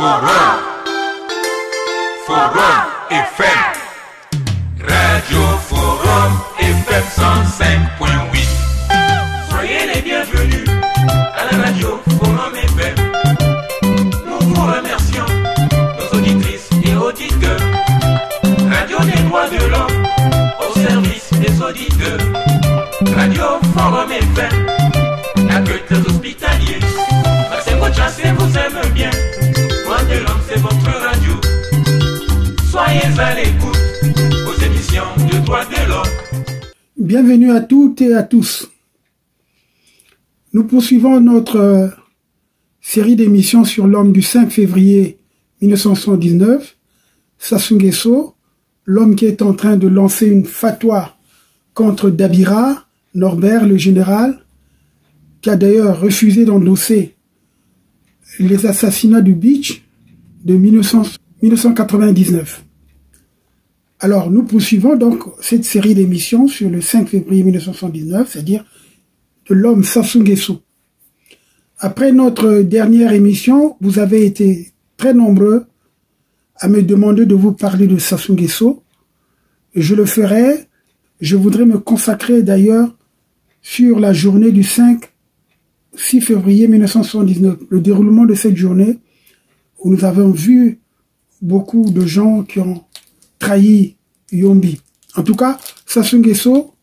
Forum FM. Radio Forum FM 105.8. Soyez les bienvenus à la radio Forum FM. Nous vous remercions, nos auditrices et auditeurs. Radio des droits de l'homme au service des auditeurs. Radio Forum FM, accueille des hospitaliers. C'est votre chance et vous aime bien. Droits de l'homme, c'est votre radio. Soyez à l'écoute aux émissions de droits de l'homme. Bienvenue à toutes et à tous. Nous poursuivons notre série d'émissions sur l'homme du 5 février 1979, Sassou Nguesso, l'homme qui est en train de lancer une fatwa contre Dabira, Norbert, le général, qui a d'ailleurs refusé d'endosser les assassinats du Beach de 1999. Alors, nous poursuivons donc cette série d'émissions sur le 5 février 1979, c'est-à-dire de l'homme Sassou Nguesso. Après notre dernière émission, vous avez été très nombreux à me demander de vous parler de Sassou Nguesso. Je le ferai. Je voudrais me consacrer d'ailleurs sur la journée du 6 février 1979, le déroulement de cette journée où nous avons vu beaucoup de gens qui ont trahi Yombi. En tout cas, Sassou Nguesso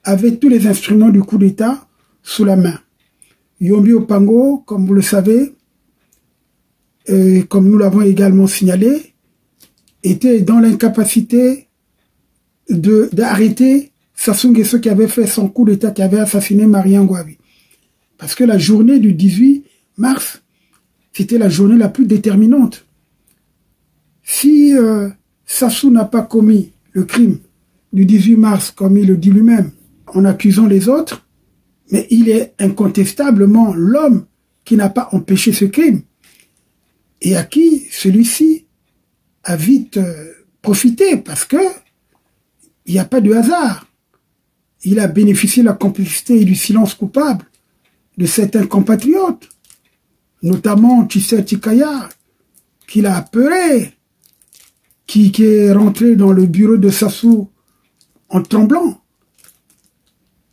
avait tous les instruments du coup d'État sous la main. Yombi Opango, comme vous le savez, et comme nous l'avons également signalé, était dans l'incapacité d'arrêter Sassou Nguesso qui avait fait son coup d'État, qui avait assassiné Mariam Ngouabi. Parce que la journée du 18 mars, c'était la journée la plus déterminante. Si Sassou n'a pas commis le crime du 18 mars, comme il le dit lui-même, en accusant les autres, mais il est incontestablement l'homme qui n'a pas empêché ce crime et à qui celui-ci a vite profité parce que il n'y a pas de hasard. Il a bénéficié de la complicité et du silence coupable de certains compatriotes, notamment Tissé Tikaya, qui l'a apeuré, qui est rentré dans le bureau de Sassou en tremblant,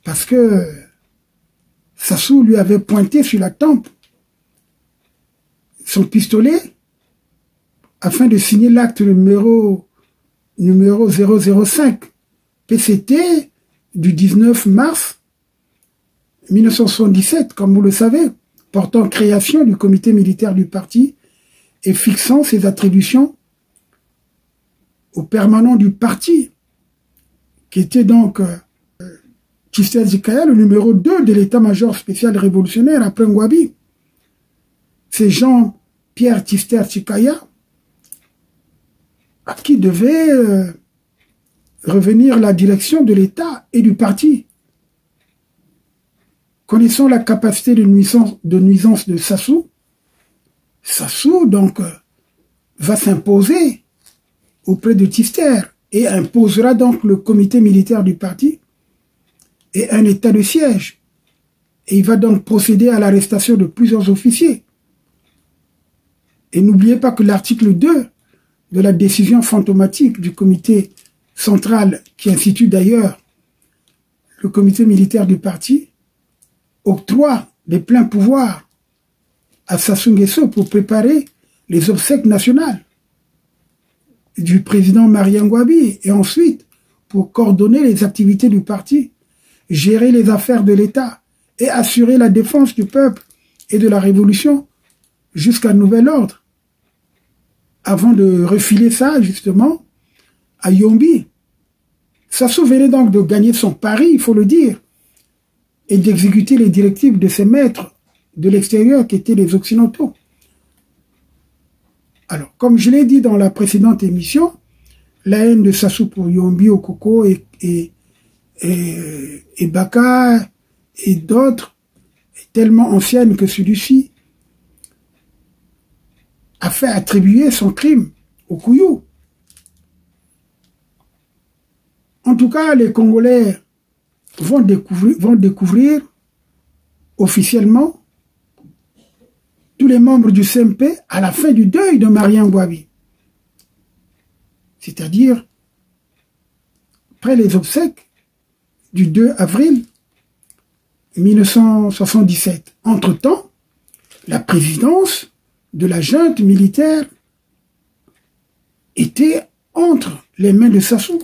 parce que Sassou lui avait pointé sur la tempe son pistolet afin de signer l'acte numéro 005 PCT du 19 mars 1977, comme vous le savez, portant création du comité militaire du parti et fixant ses attributions au permanent du parti, qui était donc Tissé Zikaya, le numéro 2 de l'état-major spécial révolutionnaire après Ngouabi. C'est Jean-Pierre Tissé Zikaya à qui devait revenir la direction de l'État et du parti. Connaissant la capacité de nuisance de Sassou, Sassou donc va s'imposer auprès de Tister et imposera donc le comité militaire du parti et un état de siège. Et il va donc procéder à l'arrestation de plusieurs officiers. Et n'oubliez pas que l'article 2 de la décision fantomatique du comité central, qui institue d'ailleurs le comité militaire du parti, octroie des pleins pouvoirs à Sassou Nguesso pour préparer les obsèques nationales du président Mariam Ngouabi et ensuite pour coordonner les activités du parti, gérer les affaires de l'État et assurer la défense du peuple et de la révolution jusqu'à nouvel ordre, avant de refiler ça justement à Yombi. Sassou venait donc de gagner son pari, il faut le dire, et d'exécuter les directives de ses maîtres de l'extérieur qui étaient les Occidentaux. Alors, comme je l'ai dit dans la précédente émission, la haine de Sassou pour Yombi, Okoko et Baka et d'autres est tellement ancienne que celui-ci a fait attribuer son crime au Kouyou. En tout cas, les Congolais vont découvrir officiellement tous les membres du CMP à la fin du deuil de Mariam Ngouabi. C'est-à-dire, après les obsèques du 2 avril 1977. Entre-temps, la présidence de la junte militaire était entre les mains de Sassou.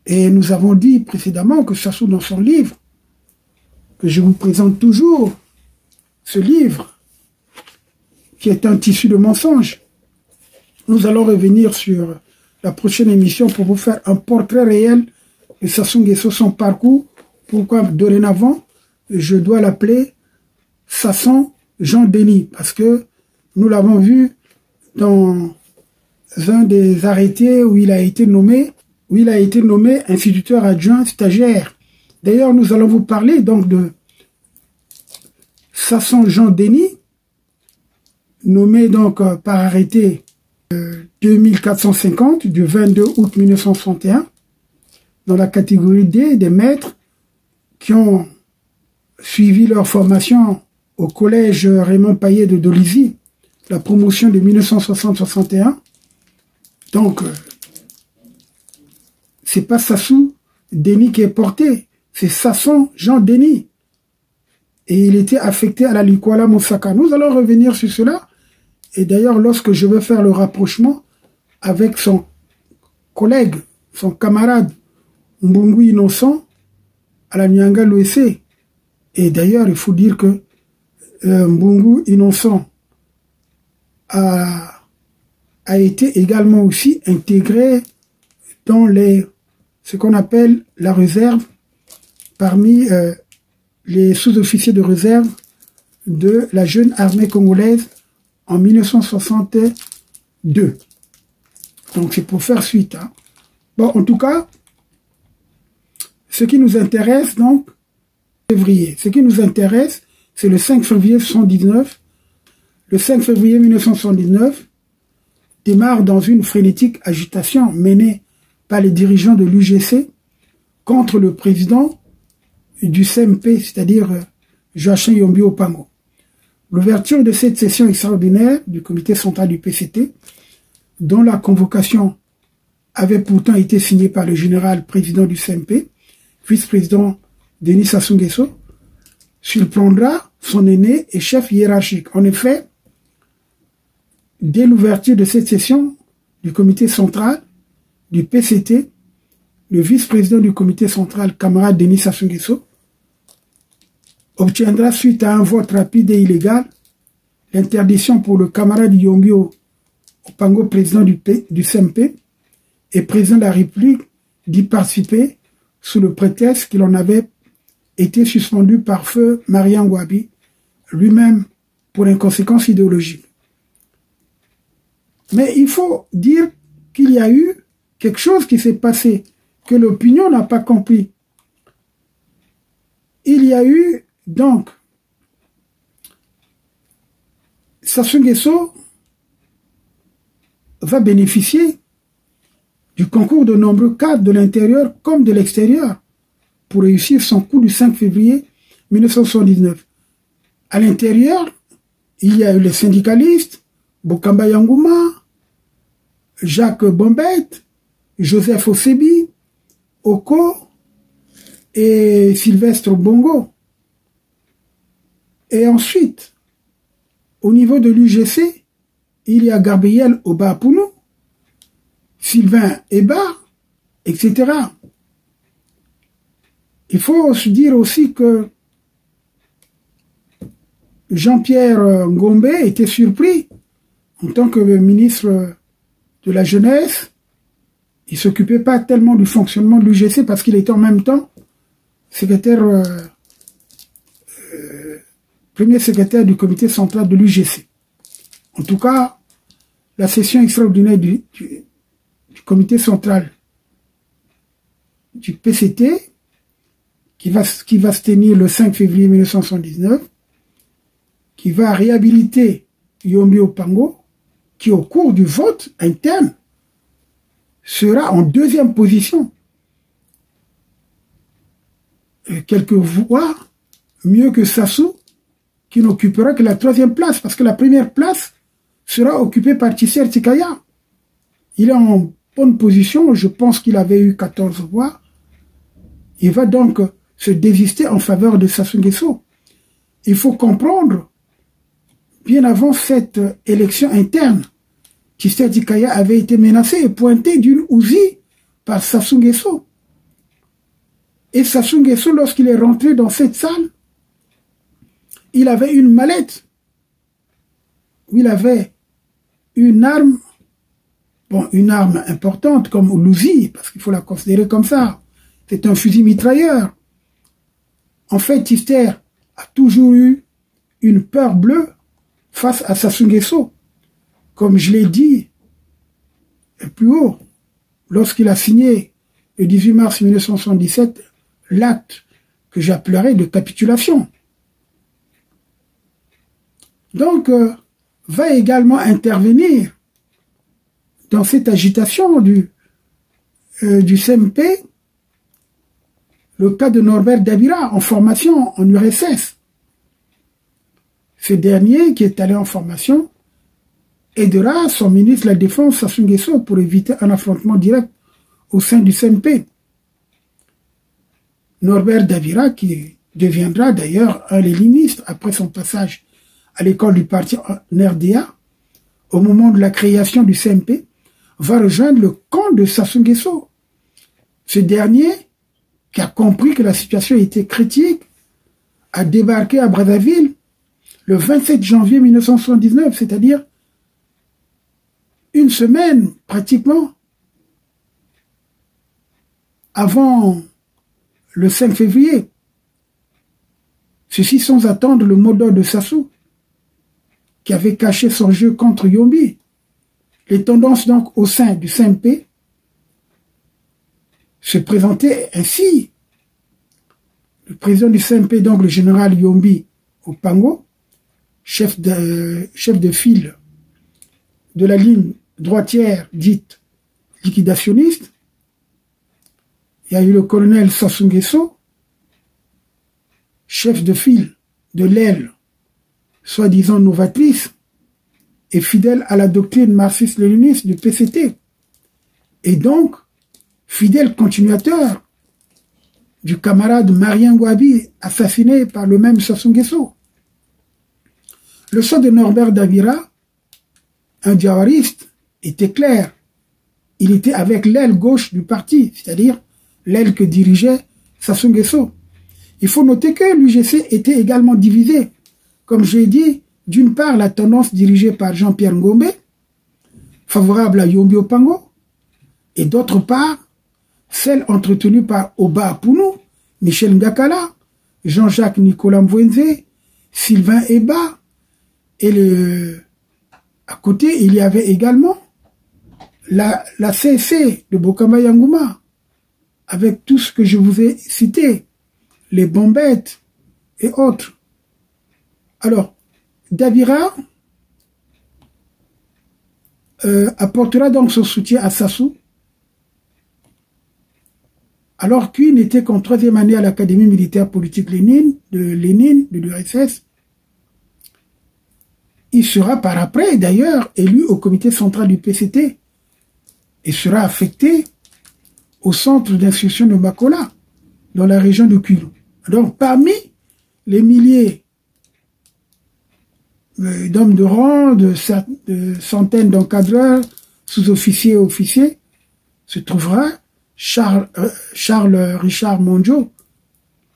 Et nous avons dit précédemment que Sassou, dans son livre, que je vous présente toujours, ce livre, qui est un tissu de mensonges, nous allons revenir sur la prochaine émission pour vous faire un portrait réel de Sassou Nguesso, son parcours. Pourquoi dorénavant, je dois l'appeler Sasson Jean Denis, parce que nous l'avons vu dans un des arrêtés où il a été nommé instituteur adjoint stagiaire. D'ailleurs, nous allons vous parler donc de Sasson Jean Denis, nommé donc par arrêté 2450 du 22 août 1961, dans la catégorie D des maîtres qui ont suivi leur formation au collège Raymond Paillet de Dolisie, la promotion de 1960-61. Donc, c'est pas Sassou Denis qui est porté, c'est Sasson Jean Denis. Et il était affecté à la Likwala Mosaka. Nous allons revenir sur cela. Et d'ailleurs, lorsque je veux faire le rapprochement avec son collègue, son camarade Mbungu Innocent à la Nyanga Loessé. Et d'ailleurs, il faut dire que Mbungu Innocent a été également aussi intégré dans ce qu'on appelle la réserve parmi les sous-officiers de réserve de la jeune armée congolaise en 1962. Donc c'est pour faire suite. Hein. Bon, en tout cas, ce qui nous intéresse donc, février. Ce qui nous intéresse, c'est le 5 février 1979. Le 5 février 1979 démarre dans une frénétique agitation menée par les dirigeants de l'UGC contre le président du CMP, c'est-à-dire Joachim Yombi Opango. L'ouverture de cette session extraordinaire du comité central du PCT, dont la convocation avait pourtant été signée par le général président du CMP, vice-président Denis Sassou Nguesso, surprendra son aîné et chef hiérarchique. En effet, dès l'ouverture de cette session du comité central du PCT, le vice-président du comité central, camarade Denis Sassou Nguesso, obtiendra suite à un vote rapide et illégal l'interdiction pour le camarade Yombi Opango, président du CMP et président de la République, d'y participer sous le prétexte qu'il en avait été suspendu par feu Mariam Ngouabi, lui-même pour inconséquence idéologique. Mais il faut dire qu'il y a eu quelque chose qui s'est passé, que l'opinion n'a pas compris. Il y a eu donc Sassou Nguesso va bénéficier du concours de nombreux cadres de l'intérieur comme de l'extérieur pour réussir son coup du 5 février 1979. À l'intérieur, il y a eu les syndicalistes, Bokamba Yangouma, Jacques Bombet, Joseph Osebi, Oko et Sylvestre Bongo. Et ensuite, au niveau de l'UGC, il y a Gabriel Oba-Pounou, Sylvain Eba, etc. Il faut se dire aussi que Jean-Pierre Ngombe était surpris en tant que ministre de la Jeunesse. Il ne s'occupait pas tellement du fonctionnement de l'UGC parce qu'il était en même temps premier secrétaire du comité central de l'UGC. En tout cas, la session extraordinaire du comité central du PCT, qui va se tenir le 5 février 1979, qui va réhabiliter Yombi Opango, qui au cours du vote interne sera en deuxième position. Quelques voix mieux que Sassou qui n'occupera que la 3e place, parce que la première place sera occupée par Tissère Tikaya. Il est en bonne position, je pense qu'il avait eu 14 voix. Il va donc se désister en faveur de Sassou Nguesso. Il faut comprendre, bien avant cette élection interne, Tissère Tikaya avait été menacé et pointé d'une Ouzi par Sassou Nguesso. Et Sassou Nguesso, lorsqu'il est rentré dans cette salle, il avait une mallette où il avait une arme, bon, une arme importante comme l'Ouzi, parce qu'il faut la considérer comme ça. C'est un fusil mitrailleur. En fait, Tissère a toujours eu une peur bleue face à Sassou Nguesso. Comme je l'ai dit plus haut, lorsqu'il a signé le 18 mars 1977 l'acte que j'appellerais de capitulation. Donc, va également intervenir dans cette agitation du CMP le cas de Norbert Dabira en formation en URSS. Ce dernier, qui est allé en formation, aidera son ministre de la Défense, Sassou Nguesso, pour éviter un affrontement direct au sein du CMP. Norbert Dabira, qui deviendra d'ailleurs un léniniste après son passage à l'école du parti en RDA, au moment de la création du CMP, va rejoindre le camp de Sassou Nguesso. Ce dernier, qui a compris que la situation était critique, a débarqué à Brazzaville le 27 janvier 1979, c'est-à-dire une semaine pratiquement avant le 5 février. Ceci sans attendre le mot d'ordre de Sassou, qui avait caché son jeu contre Yombi. Les tendances donc au sein du CMP se présentaient ainsi. Le président du CMP, donc le général Yombi Opango, chef de file de la ligne droitière dite liquidationniste. Il y a eu le colonel Sassou Nguesso, chef de file de l'aile soi-disant novatrice et fidèle à la doctrine marxiste-léniniste du PCT, et donc fidèle continuateur du camarade Marien Gouabi assassiné par le même Sassou Nguesso. Le choix de Norbert Dabira, un diawariste, était clair. Il était avec l'aile gauche du parti, c'est-à-dire l'aile que dirigeait Sassou Nguesso. Il faut noter que l'UGC était également divisé. Comme je l'ai dit, d'une part la tendance dirigée par Jean-Pierre Ngombe, favorable à Yombi Opango, et d'autre part celle entretenue par Oba Apounou, Michel Ngakala, Jean-Jacques Nicolas Mwenze, Sylvain Eba, et à côté il y avait également la CSC de Bokamba Yangouma, avec tout ce que je vous ai cité, les bombettes et autres. Alors, Dabira apportera donc son soutien à Sassou, alors qu'il n'était qu'en 3e année à l'Académie militaire politique Lénine, de l'URSS. Il sera par après, d'ailleurs, élu au comité central du PCT et sera affecté au centre d'instruction de Makola, dans la région de Kulou. Donc, parmi les milliers d'hommes de rang, de centaines d'encadreurs, sous-officiers et officiers, se trouvera Charles Richard Monjo,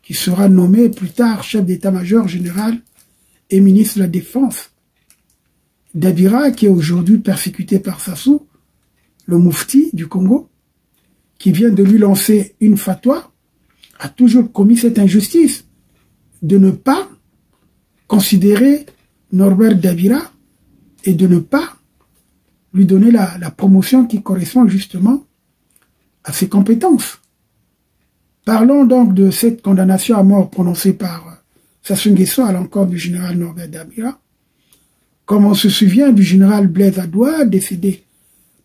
qui sera nommé plus tard chef d'état-major général et ministre de la Défense. Dabira, qui est aujourd'hui persécuté par Sassou, le moufti du Congo, qui vient de lui lancer une fatwa, a toujours commis cette injustice de ne pas considérer Norbert Dabira et de ne pas lui donner la promotion qui correspond justement à ses compétences. Parlons donc de cette condamnation à mort prononcée par Sassou Nguesso à l'encontre du général Norbert Dabira. Comme on se souvient du général Blaise Adoua, décédé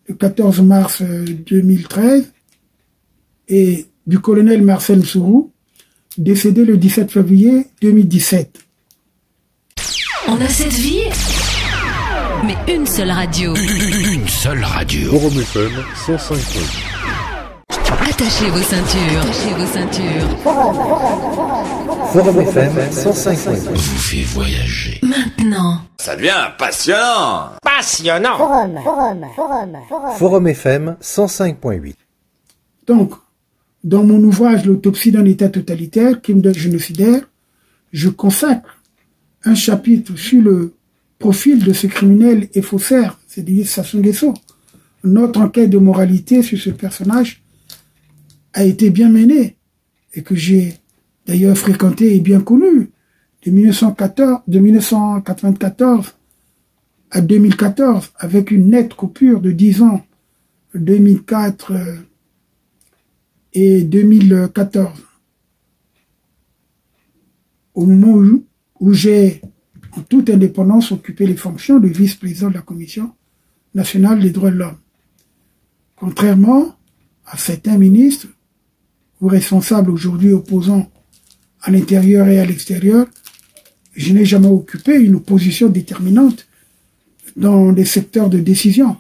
le 14 mars 2013, et du colonel Marcel Sourou, décédé le 17 février 2017. On a cette vie, mais une seule radio. Une seule radio. Forum FM 105.8. Attachez vos ceintures. Attachez vos ceintures. Forum FM 105.8. Vous fait voyager. Maintenant. Ça devient passionnant. Forum FM 105.8. Donc, dans mon ouvrage L'autopsie d'un État totalitaire, crime génocidaire, je consacre un chapitre sur le profil de ce criminel et faussaire, c'est-à-dire Sassou Nguesso. Notre enquête de moralité sur ce personnage a été bien menée et que j'ai d'ailleurs fréquenté et bien connu de 1994 à 2014 avec une nette coupure de 10 ans, 2004 et 2014. Au moment où j'ai, en toute indépendance, occupé les fonctions de vice-président de la Commission nationale des droits de l'homme. Contrairement à certains ministres ou responsables aujourd'hui opposants à l'intérieur et à l'extérieur, je n'ai jamais occupé une position déterminante dans les secteurs de décision.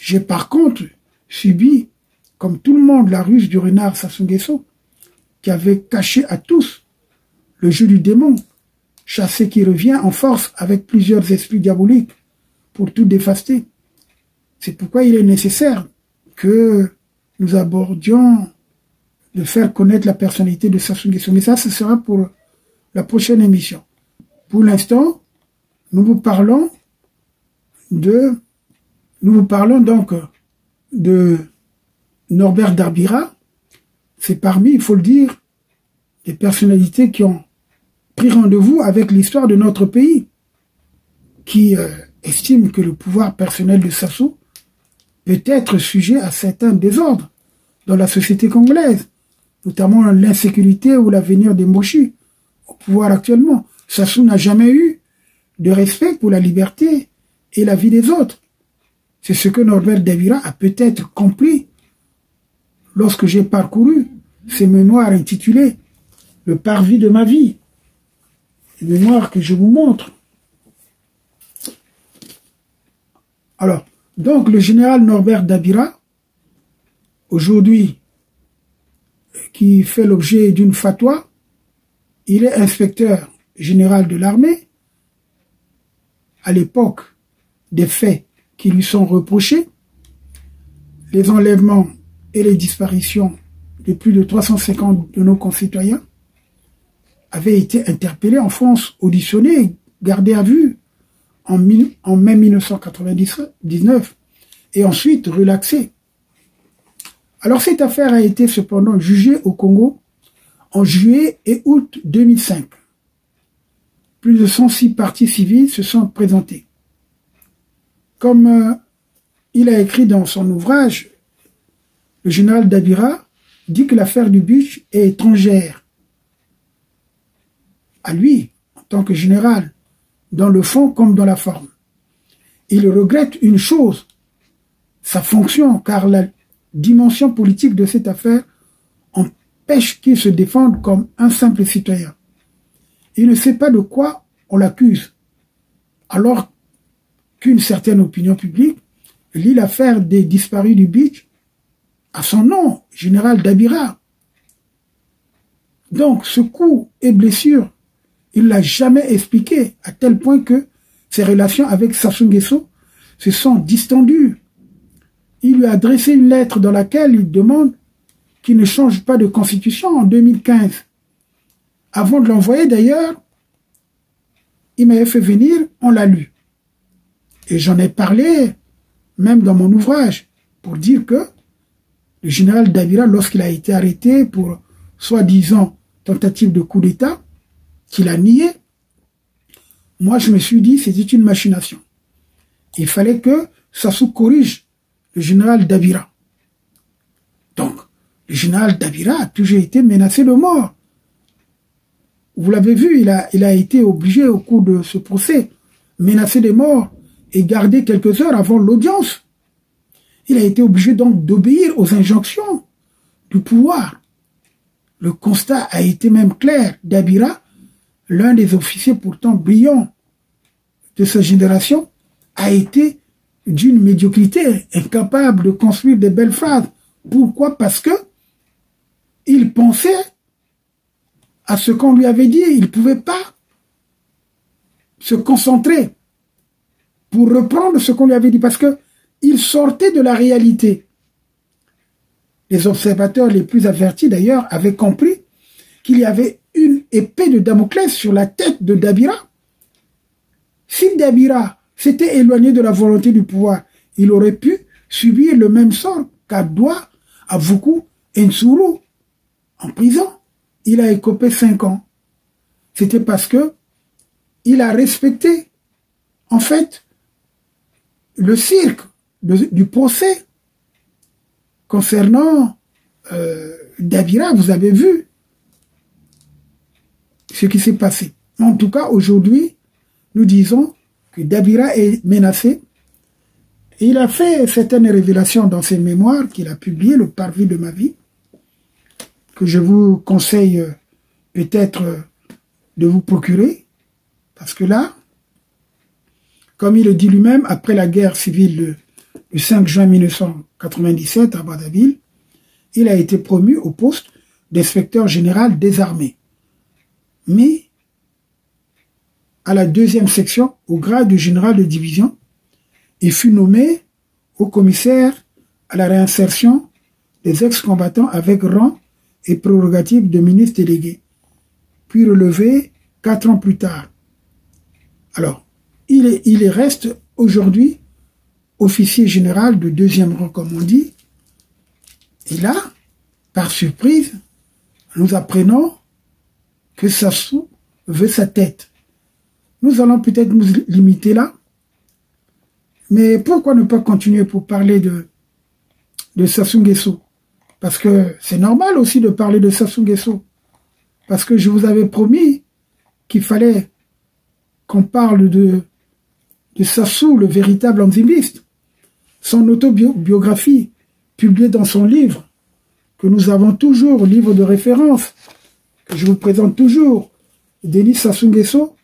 J'ai par contre subi, comme tout le monde, la ruse du renard Sassou Nguesso, qui avait caché à tous le jeu du démon, chassé qui revient en force avec plusieurs esprits diaboliques pour tout dévaster. C'est pourquoi il est nécessaire que nous abordions de faire connaître la personnalité de Sassou Nguesso. Mais ça, ce sera pour la prochaine émission. Pour l'instant, nous vous parlons donc de Norbert Dabira. C'est parmi, il faut le dire, des personnalités qui ont pris rendez-vous avec l'histoire de notre pays, qui estiment que le pouvoir personnel de Sassou peut être sujet à certains désordres dans la société congolaise, notamment l'insécurité ou l'avenir des Moshi au pouvoir actuellement. Sassou n'a jamais eu de respect pour la liberté et la vie des autres. C'est ce que Norbert Dabira a peut-être compris lorsque j'ai parcouru ses mémoires intitulées « Le parvis de ma vie », les mémoires que je vous montre. Alors, donc le général Norbert Dabira, aujourd'hui, qui fait l'objet d'une fatwa, il est inspecteur général de l'armée. À l'époque des faits qui lui sont reprochés, les enlèvements et les disparitions de plus de 350 de nos concitoyens, avaient été interpellés en France, auditionnés, gardés à vue en mai 1999 et ensuite relaxés. Alors cette affaire a été cependant jugée au Congo en juillet et août 2005. Plus de 106 parties civiles se sont présentées. Comme il a écrit dans son ouvrage, le général Dabira dit que l'affaire du Buch est étrangère à lui, en tant que général, dans le fond comme dans la forme. Il regrette une chose, sa fonction, car la dimension politique de cette affaire empêche qu'il se défende comme un simple citoyen. Il ne sait pas de quoi on l'accuse, alors qu'une certaine opinion publique lit l'affaire des disparus du Buch à son nom, général Dabira. Donc, ce coup et blessure, il ne l'a jamais expliqué, à tel point que ses relations avec Sassou Nguesso se sont distendues. Il lui a adressé une lettre dans laquelle il demande qu'il ne change pas de constitution en 2015. Avant de l'envoyer d'ailleurs, il m'avait fait venir, on l'a lu. Et j'en ai parlé, même dans mon ouvrage, pour dire que le général Dabira, lorsqu'il a été arrêté pour soi-disant tentative de coup d'État, qu'il a nié, moi je me suis dit c'était une machination. Il fallait que Sassou corrige le général Dabira. Donc, le général Dabira a toujours été menacé de mort. Vous l'avez vu, il a été obligé au cours de ce procès, menacé de mort et gardé quelques heures avant l'audience. Il a été obligé donc d'obéir aux injonctions du pouvoir. Le constat a été même clair. Dabira, l'un des officiers pourtant brillants de sa génération a été d'une médiocrité, incapable de construire des belles phrases. Pourquoi? Parce que il pensait à ce qu'on lui avait dit. Il ne pouvait pas se concentrer pour reprendre ce qu'on lui avait dit, parce que il sortait de la réalité. Les observateurs les plus avertis, d'ailleurs, avaient compris qu'il y avait une épée de Damoclès sur la tête de Dabira. Si Dabira s'était éloigné de la volonté du pouvoir, il aurait pu subir le même sort qu'Adoua, Avoukou et Nsuru en prison. Il a écopé 5 ans. C'était parce que il a respecté, en fait, le cirque du procès concernant Dabira. Vous avez vu ce qui s'est passé. En tout cas, aujourd'hui, nous disons que Dabira est menacé. Il a fait certaines révélations dans ses mémoires qu'il a publiées, le parvis de ma vie, que je vous conseille peut-être de vous procurer, parce que là, comme il le dit lui-même, après la guerre civile du 5 juin 1997 à Brazzaville, il a été promu au poste d'inspecteur général des armées, mais à la 2e section, au grade de général de division, il fut nommé au commissaire à la réinsertion des ex-combattants avec rang et prérogatives de ministre délégué, puis relevé 4 ans plus tard. Alors, il reste aujourd'hui officier général de 2e rang, comme on dit. Et là, par surprise, nous apprenons que Sassou veut sa tête. Nous allons peut-être nous limiter là. Mais pourquoi ne pas continuer pour parler de Sassou Nguesso? Parce que c'est normal aussi de parler de Sassou Nguesso. Parce que je vous avais promis qu'il fallait qu'on parle de Sassou, le véritable anzimiste. Son autobiographie, publiée dans son livre, que nous avons toujours, livre de référence, que je vous présente toujours, Denis Sassou Nguesso,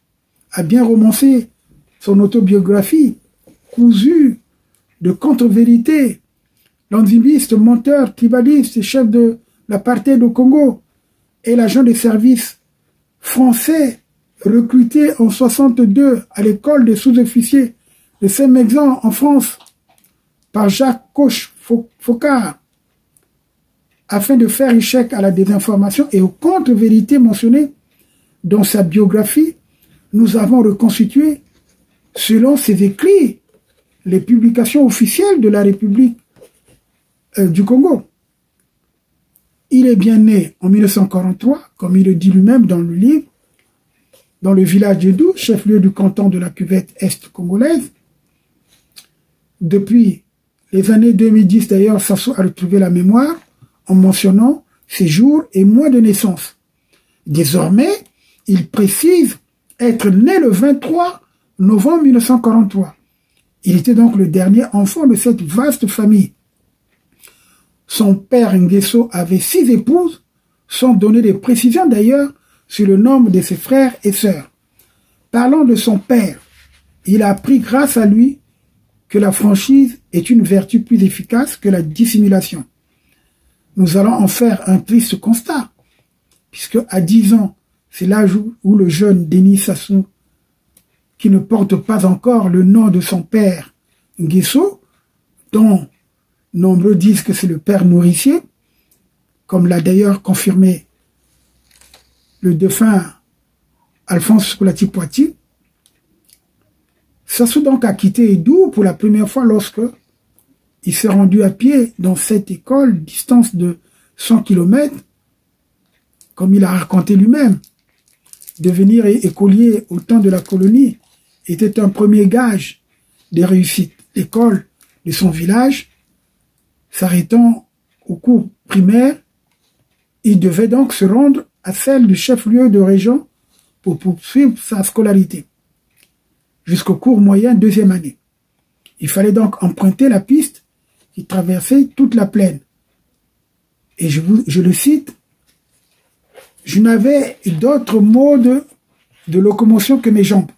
a bien romancé son autobiographie, cousue de contre-vérités. L'anzimiste, menteur, tribaliste et chef de l'apartheid au Congo est l'agent des services français recruté en 62 à l'école des sous-officiers de Saint-Mexan en France par Jacques Coche-Faucard afin de faire échec à la désinformation et aux contre-vérités mentionnées dans sa biographie. Nous avons reconstitué, selon ses écrits, les publications officielles de la République du Congo. Il est bien né en 1943, comme il le dit lui-même dans le livre, dans le village de Dou, chef-lieu du canton de la cuvette est congolaise. Depuis les années 2010, d'ailleurs, Sassou a retrouvé la mémoire en mentionnant ses jours et mois de naissance. Désormais, il précise être né le 23 novembre 1943. Il était donc le dernier enfant de cette vaste famille. Son père Nguesso avait 6 épouses, sans donner des précisions d'ailleurs sur le nombre de ses frères et sœurs. Parlant de son père, il a appris grâce à lui que la franchise est une vertu plus efficace que la dissimulation. Nous allons en faire un triste constat, puisque à 10 ans, c'est l'âge où le jeune Denis Sassou, qui ne porte pas encore le nom de son père Nguesso, dont nombreux disent que c'est le père nourricier, comme l'a d'ailleurs confirmé le défunt Alphonse Koulati-Poiti. Sassou donc a quitté Edou pour la première fois lorsque il s'est rendu à pied dans cette école, distance de 100 km, comme il a raconté lui-même. Devenir écolier au temps de la colonie était un premier gage de réussite. L'école de son village, s'arrêtant au cours primaire, il devait donc se rendre à celle du chef-lieu de région pour poursuivre sa scolarité, jusqu'au cours moyen 2e année. Il fallait donc emprunter la piste qui traversait toute la plaine. Et je le cite, « Je n'avais d'autre mode de locomotion que mes jambes.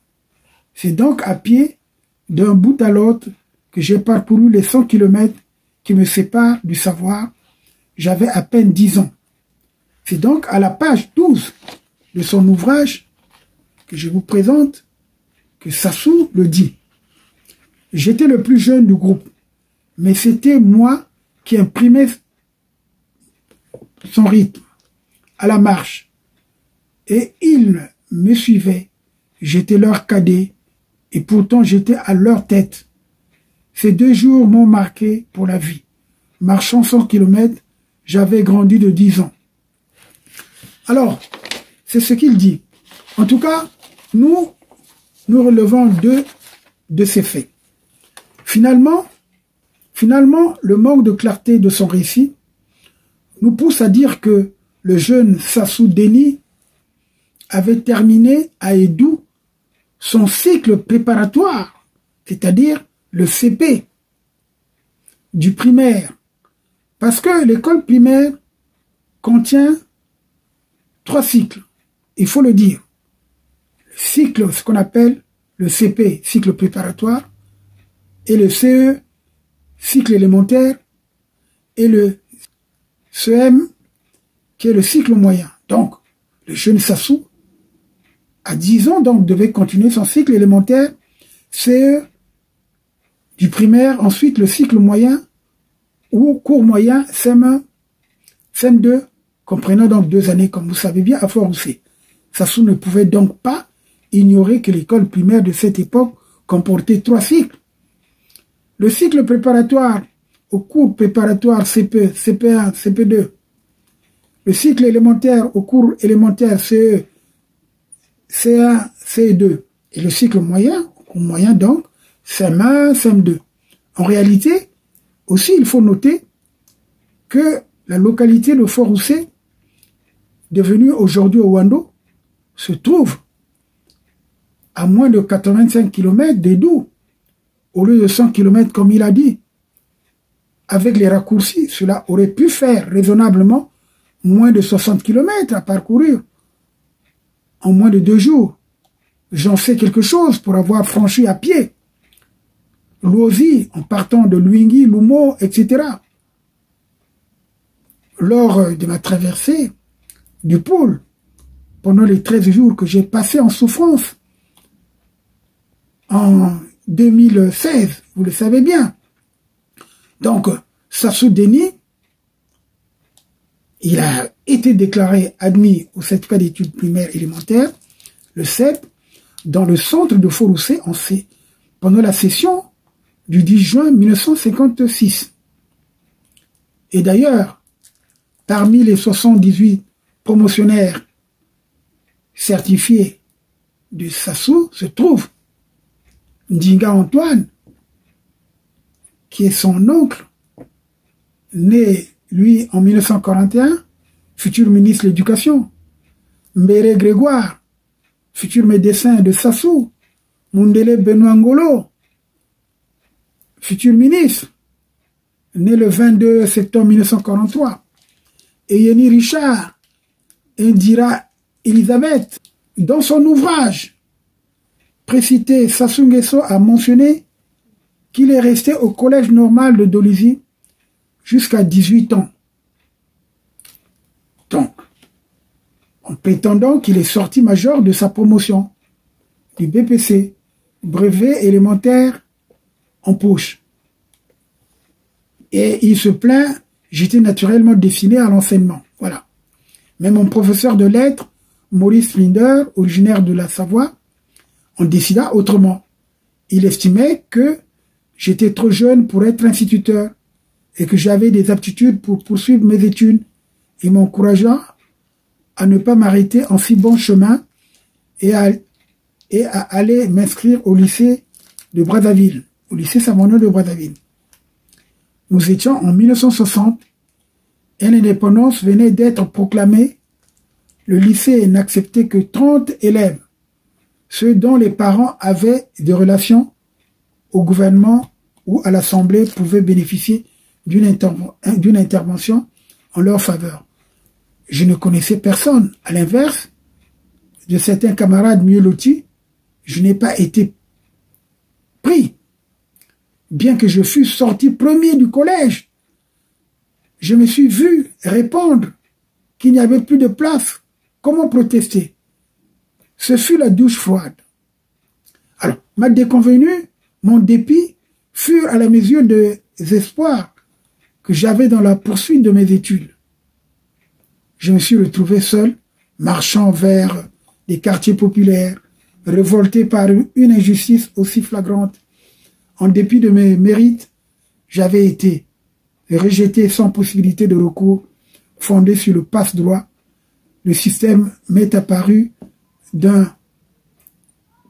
C'est donc à pied, d'un bout à l'autre, que j'ai parcouru les 100 kilomètres qui me séparent du savoir. J'avais à peine 10 ans. C'est donc à la page 12 de son ouvrage que je vous présente que Sassou le dit. J'étais le plus jeune du groupe, mais c'était moi qui imprimais son rythme à la marche. Et ils me suivaient. J'étais leur cadet et pourtant j'étais à leur tête. Ces 2 jours m'ont marqué pour la vie. Marchant 100 kilomètres, j'avais grandi de 10 ans. Alors, c'est ce qu'il dit. En tout cas, nous relevons de ces faits. Finalement, le manque de clarté de son récit nous pousse à dire que le jeune Sassou Déni avait terminé à Edou son cycle préparatoire, c'est-à-dire le CP du primaire. Parce que l'école primaire contient 3 cycles, il faut le dire. Le cycle, ce qu'on appelle le CP, cycle préparatoire, et le CE, cycle élémentaire, et le CM, qui est le cycle moyen. Donc, le jeune Sassou, à 10 ans, donc, devait continuer son cycle élémentaire, CE, du primaire, ensuite le cycle moyen, ou cours moyen, CM1, CM2, comprenant donc 2 années, comme vous savez bien, à Fort-Roussé. Sassou ne pouvait donc pas ignorer que l'école primaire de cette époque comportait 3 cycles. Le cycle préparatoire au cours préparatoire CP, CP1, CP2. Le cycle élémentaire au cours élémentaire CE, C1, C2. Et le cycle moyen, au cours moyen donc, CM1, CM2. En réalité, aussi il faut noter que la localité de Fort-Roussé, devenue aujourd'hui Ouando, se trouve à moins de 85 km d'Edou, au lieu de 100 km comme il a dit. Avec les raccourcis, cela aurait pu faire raisonnablement moins de 60 km à parcourir en moins de 2 jours. J'en sais quelque chose pour avoir franchi à pied Luozi en partant de Luingui, Lumo, etc. Lors de ma traversée du pôle, pendant les 13 jours que j'ai passés en souffrance, en 2016, vous le savez bien. Donc, Sassou Déni, il a été déclaré admis au certificat d'études primaires élémentaires, le CEP, dans le centre de Fort-Roussé pendant la session du 10 juin 1956. Et d'ailleurs, parmi les 78 promotionnaires certifiés de Sassou se trouve Ndinga Antoine, qui est son oncle, né, lui, en 1941, futur ministre de l'Éducation. Mbere Grégoire, futur médecin de Sassou. Mundele Benoît Ngolo, futur ministre, né le 22 septembre 1943. Et Yeni Richard, Indira Elisabeth. Dans son ouvrage précité, Sassou Nguesso a mentionné qu'il est resté au collège normal de Dolisie jusqu'à 18 ans. Donc, en prétendant qu'il est sorti major de sa promotion du BPC, brevet élémentaire en poche. Et il se plaint, j'étais naturellement destiné à l'enseignement. Voilà. Mais mon professeur de lettres, Maurice Linder, originaire de la Savoie, en décida autrement. Il estimait que j'étais trop jeune pour être instituteur et que j'avais des aptitudes pour poursuivre mes études et m'encouragea à ne pas m'arrêter en si bon chemin et à aller m'inscrire au lycée de Brazzaville, au lycée Savonneau de Brazzaville. Nous étions en 1960 et l'indépendance venait d'être proclamée. Le lycée n'acceptait que 30 élèves, ceux dont les parents avaient des relations au gouvernement ou à l'Assemblée pouvaient bénéficier d'une intervention en leur faveur. Je ne connaissais personne. À l'inverse de certains camarades mieux lotis, je n'ai pas été pris. Bien que je fusse sorti premier du collège, je me suis vu répondre qu'il n'y avait plus de place. Comment protester? Ce fut la douche froide. Alors, ma déconvenue, mon dépit, furent à la mesure des espoirs que j'avais dans la poursuite de mes études. Je me suis retrouvé seul, marchant vers des quartiers populaires, révolté par une injustice aussi flagrante. En dépit de mes mérites, j'avais été rejeté sans possibilité de recours, fondé sur le passe-droit. Le système m'est apparu d'un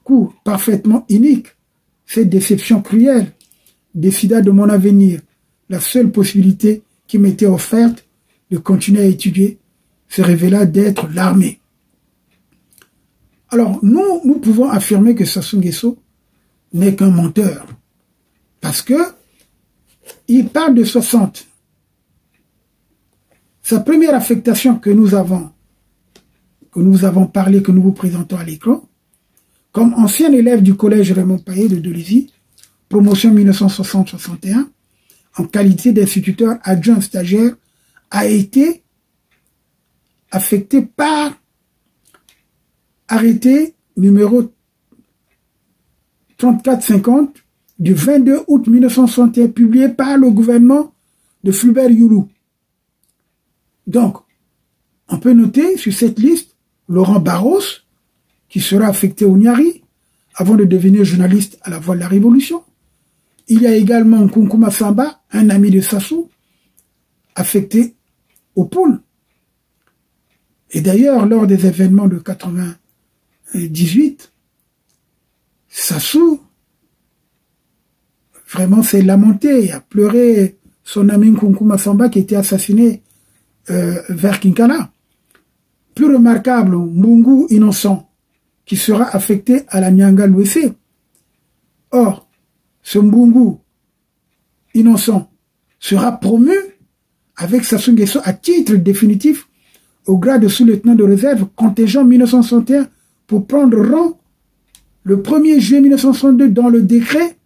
coup parfaitement inique. Cette déception cruelle décida de mon avenir. La seule possibilité qui m'était offerte de continuer à étudier se révéla d'être l'armée. Alors, nous pouvons affirmer que Sassou Nguesso n'est qu'un menteur. Parce que il parle de 60. Sa première affectation que nous avons parlé, que nous vous présentons à l'écran, comme ancien élève du collège Raymond Paillet de Dolisie, promotion 1960-61, en qualité d'instituteur adjoint stagiaire, a été affecté par arrêté numéro 3450 du 22 août 1961, publié par le gouvernement de Fulbert Youlou. Donc, on peut noter sur cette liste Laurent Barros, qui sera affecté au Niari, avant de devenir journaliste à la Voix de la Révolution. Il y a également Nkunkuma Samba, un ami de Sassou, affecté au Pôle. Et d'ailleurs, lors des événements de 98, Sassou vraiment s'est lamenté, a pleuré son ami Nkunkuma Samba qui était assassiné vers Kinkala. Plus remarquable, Mbungu Innocent, qui sera affecté à la Nyanga Louessé. Or, ce Mbungu Innocent sera promu avec Sassou Nguesso à titre définitif au grade de sous-lieutenant de réserve contingent 1961 pour prendre rang le 1er juillet 1962 dans le décret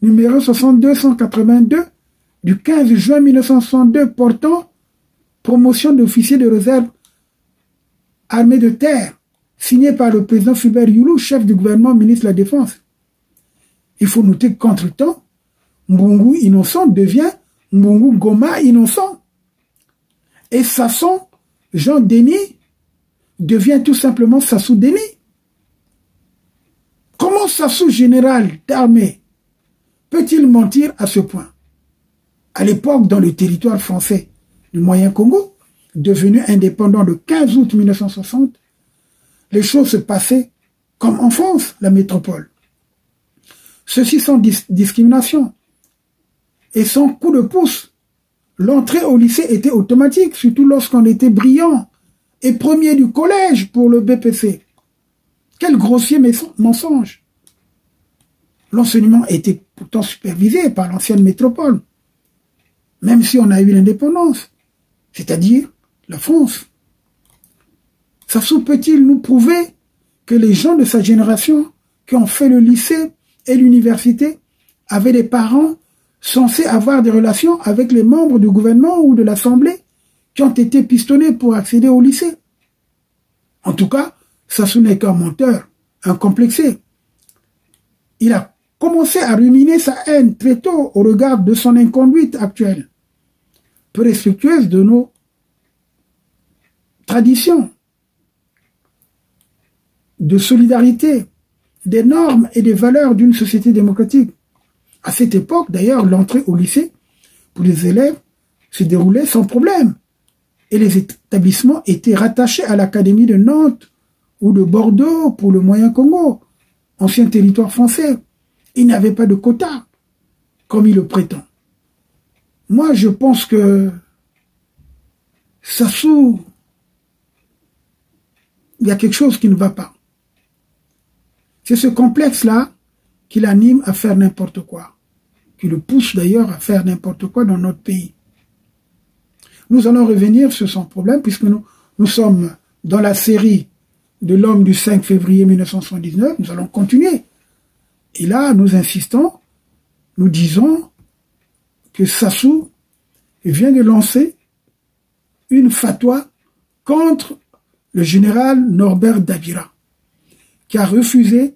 numéro 6282 du 15 juin 1962 portant promotion d'officier de réserve armée de terre, signé par le président Fulbert Youlou, chef du gouvernement, ministre de la Défense. Il faut noter qu'entre-temps, Mbungu Innocent devient Mbungu Goma Innocent. Et Sasson Jean Denis devient tout simplement Sassou Denis. Comment Sassou général d'armée peut-il mentir à ce point? À l'époque, dans le territoire français du Moyen Congo, devenu indépendant le 15 août 1960, les choses se passaient comme en France, la métropole. Ceci sans discrimination et sans coup de pouce. L'entrée au lycée était automatique, surtout lorsqu'on était brillant et premier du collège pour le BPC. Quel grossier mensonge! L'enseignement était pourtant supervisé par l'ancienne métropole, même si on a eu l'indépendance, c'est-à-dire la France. Sassou peut-il nous prouver que les gens de sa génération qui ont fait le lycée et l'université avaient des parents censés avoir des relations avec les membres du gouvernement ou de l'Assemblée qui ont été pistonnés pour accéder au lycée? En tout cas, Sassou n'est qu'un menteur, un complexé. Il a commencé à ruminer sa haine très tôt au regard de son inconduite actuelle, peu respectueuse de nos traditions, de solidarité, des normes et des valeurs d'une société démocratique. À cette époque, d'ailleurs, l'entrée au lycée pour les élèves se déroulait sans problème et les établissements étaient rattachés à l'Académie de Nantes ou de Bordeaux pour le Moyen-Congo, ancien territoire français. Il n'y avait pas de quota, comme il le prétend. Moi, je pense que Sassou, il y a quelque chose qui ne va pas. C'est ce complexe-là qui l'anime à faire n'importe quoi, qui le pousse d'ailleurs à faire n'importe quoi dans notre pays. Nous allons revenir sur son problème puisque nous sommes dans la série de l'homme du 5 février 1979. Nous allons continuer Et là, nous insistons, nous disons que Sassou vient de lancer une fatwa contre le général Norbert Dabira, qui a refusé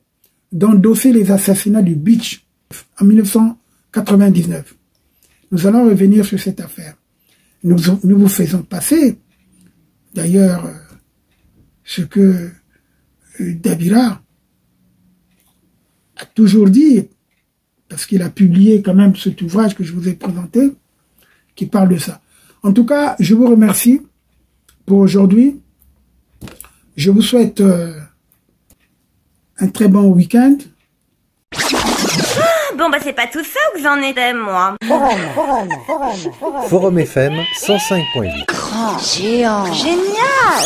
d'endosser les assassinats du Beach en 1999. Nous allons revenir sur cette affaire. Nous vous faisons passer, d'ailleurs, ce que Dabira a toujours dit, parce qu'il a publié quand même cet ouvrage que je vous ai présenté, qui parle de ça. En tout cas, je vous remercie pour aujourd'hui. Je vous souhaite un très bon week-end. Bon, bah c'est pas tout ça où j'en étais, moi. Forum FM 105.8. Grand, géant, Génial!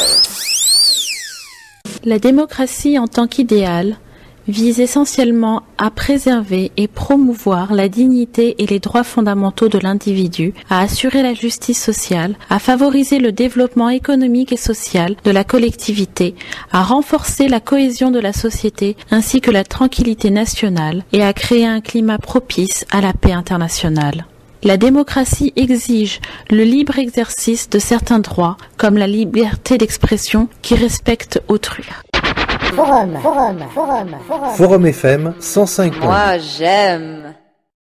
La démocratie en tant qu'idéal vise essentiellement à préserver et promouvoir la dignité et les droits fondamentaux de l'individu, à assurer la justice sociale, à favoriser le développement économique et social de la collectivité, à renforcer la cohésion de la société ainsi que la tranquillité nationale et à créer un climat propice à la paix internationale. La démocratie exige le libre exercice de certains droits, comme la liberté d'expression qui respecte autrui. Forum FM 105.8. Moi, j'aime.